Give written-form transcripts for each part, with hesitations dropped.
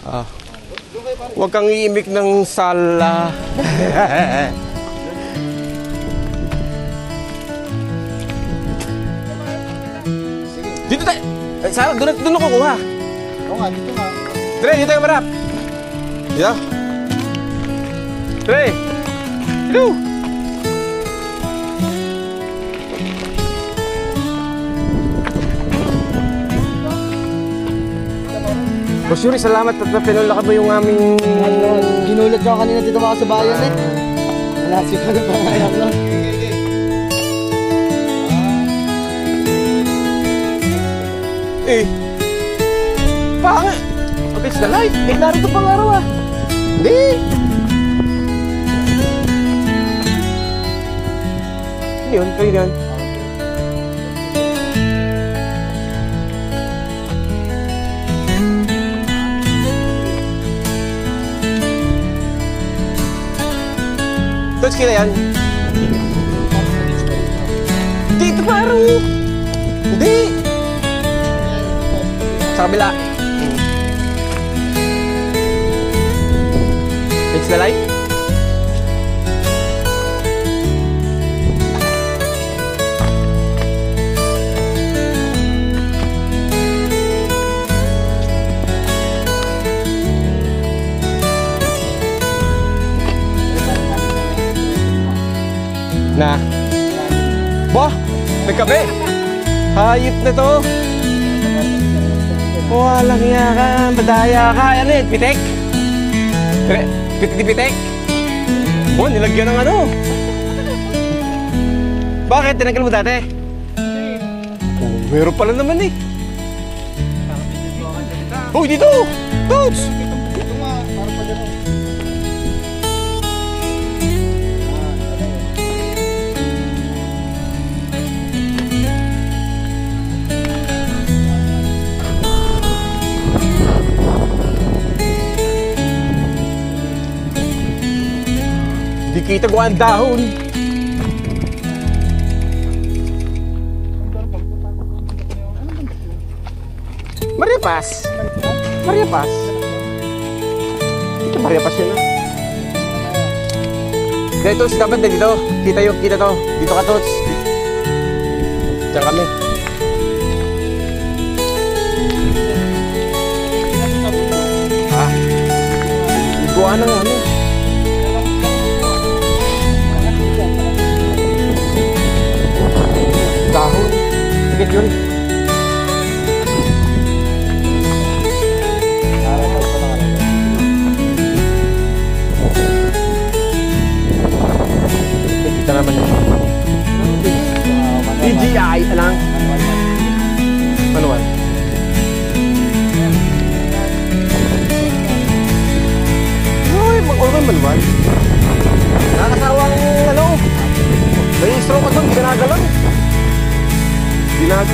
Ah. Huwag kang iimik ng sala. Dito tayo. Ay, Sala, doon ako kuha. Oo nga, dito nga. Dre, dito tayo marap. Dito. Dre. Dito. Boss Yuri, salamat at pinulakad mo yung aming... Ginulat ko kanina dito mga sa bayan eh. Nalasip ko na pangalan no. Eh. Pangit. Okay, it's the light. Eh, narito pang araw ah. Hindi. Ano yun? Kayo yan. Touch kita yan. Dito pa araw. Hindi. Sa kabila. Fix the light. Na. Bah, nagkabe. Hayop na to. Walang iya ka, madaya ka. Ano yun, pitek? Pitek? Oh, nilagyan ng ano. Bakit? Tinanggal mo dati? Oh, meron pala naman eh. Oh, dito! Touch! Dito nga, para pa dyan. Di kita ko ang dahon. Maria Paz. Maria Paz. Ito Maria Paz yun ah. Kaya Tots, dapat na dito. Kita to. Dito ka Tots. Diyan kami. Ah. Iguan na nga ano. Dahon. Tikit yun. Kita naman yun. DJI, alang. Manual. Ay, mag-organ manual. Nakakasawang ano. May stroke ka doon, ginagalang. Dinag.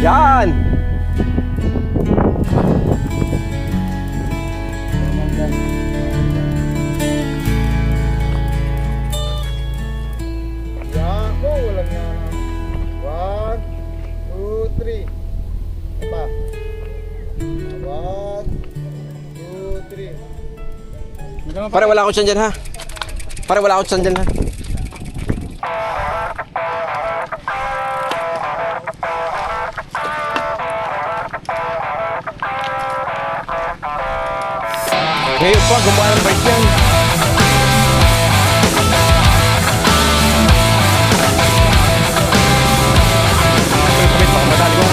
Yan. Yako, walang yan. 1, 2, 3. Pa. 1, 2, 3. Pare, wala ako dyan ha. Pare, wala ako dyan ha. Ngayon pa, gumawa ng bike yan. Wait, baka madali ko.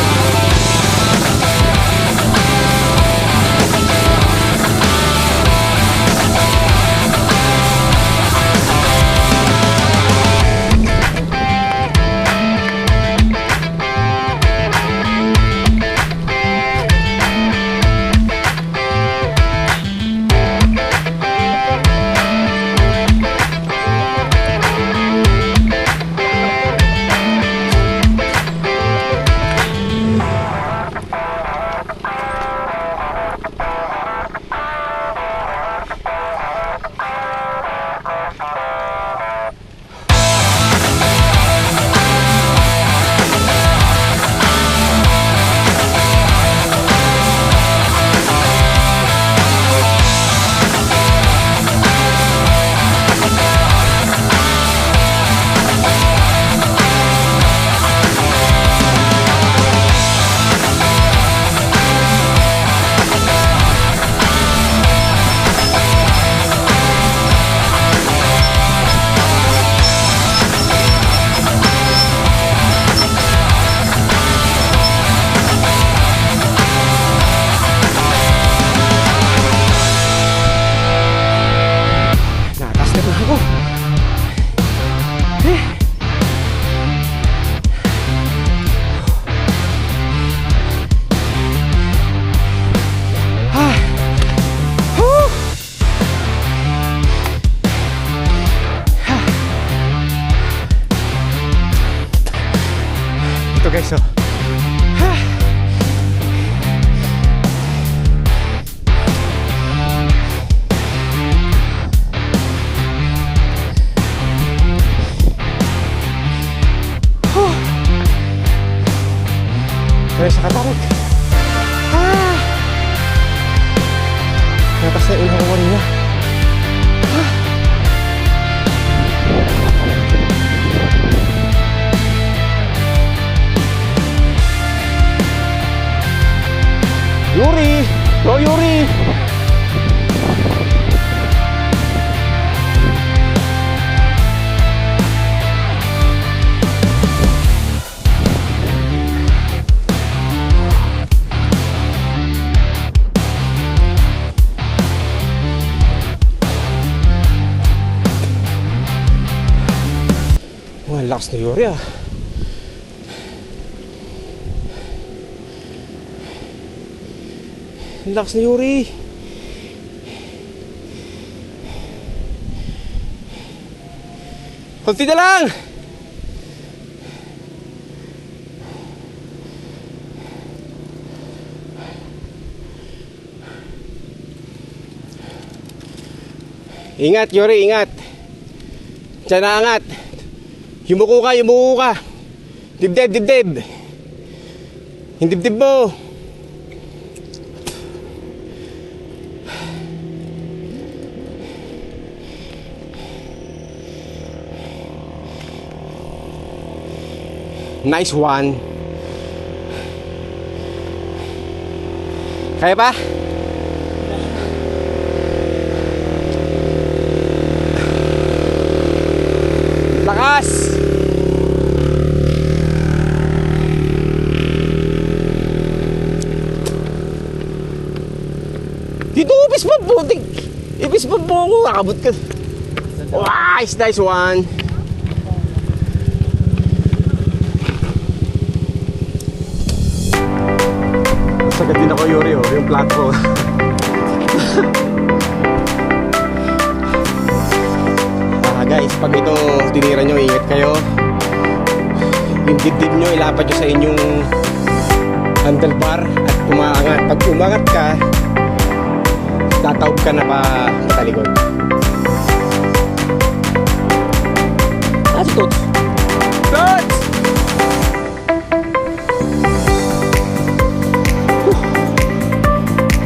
guys, oh. Kaya sa katarot. Natas na yung unang kuwan niya. Yuri! Go Yuri! Wah, lakas na Yuri ah. Lakas na Yuri. Kunti na lang. Ingat Yuri, ingat. Diyan na angat. Yumuko ka, yumuko ka. Dibdib, dibdib. Yung dibdib mo. Nice one. Kaya pa? Lakas! Dito, ipis pa putik. Ipis pa po ako. Nakabot ka. Nice, nice one. Sagad din ako Yuri, oh, yung plat ko. Guys, pag ito tinira nyo, ingat kayo. Yung dibdib nyo, ilapat nyo sa inyong handlebar at umaangat. Pag umangat ka, tataob ka na patalikod. Si Toots! Toots!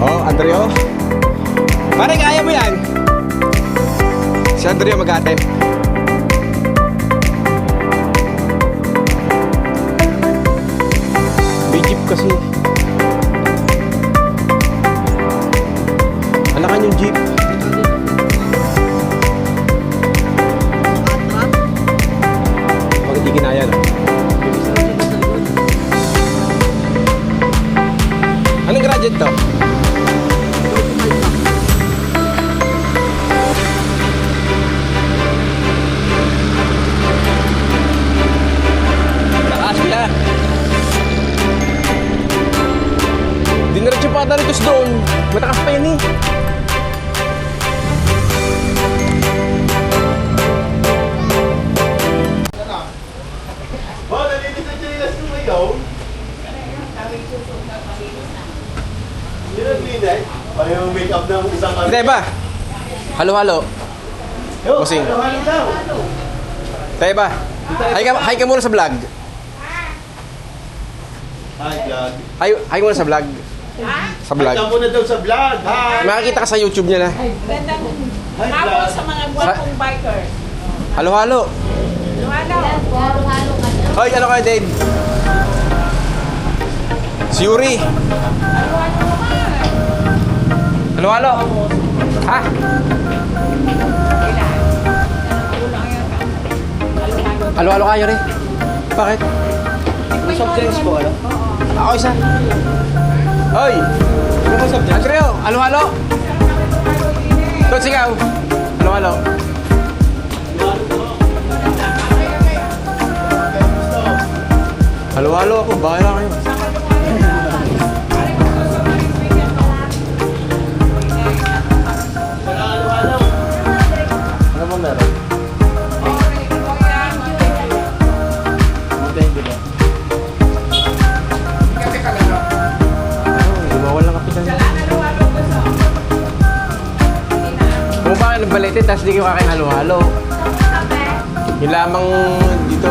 Oh, Andrea. Pare, kaya mo yan. Si Andrea mag-atem. May jeep kasi. Alakan yung jeep. Pag hindi kinaya na. Anong graduate to? Diniretso pa ata rito doon. Matakas pa yan eh. Oh, nalinis na chinelas ko ngayon. Yun ang clean eh. Parang make up ng isang Hindi ba? Halo-halo. Bossing. Halo-halo daw. Tayo ba? Hi ka muna sa vlog. Hi, vlog. Hi muna sa vlog. Sa vlog. Hi, muna daw sa vlog. Hi. Makikita ka sa YouTube niya na. Gandang Hi, habol vlog. sa mga gwapong biker. Halo-halo. Halo-halo ka na. Hoy, ano kayo, Dave? Si Yuri. Halo-halo. Ha? Halo-halo kayo, Yuri. Bakit? May soft drinks po, ano? Ako isa. Hoy! Andreo, halo-halo. Tots, ikaw. Halo-halo. Halo-halo ako, bahala kayo. Ano mo meron? excited, tapos di kayo kakain halo-halo. Yung lamang dito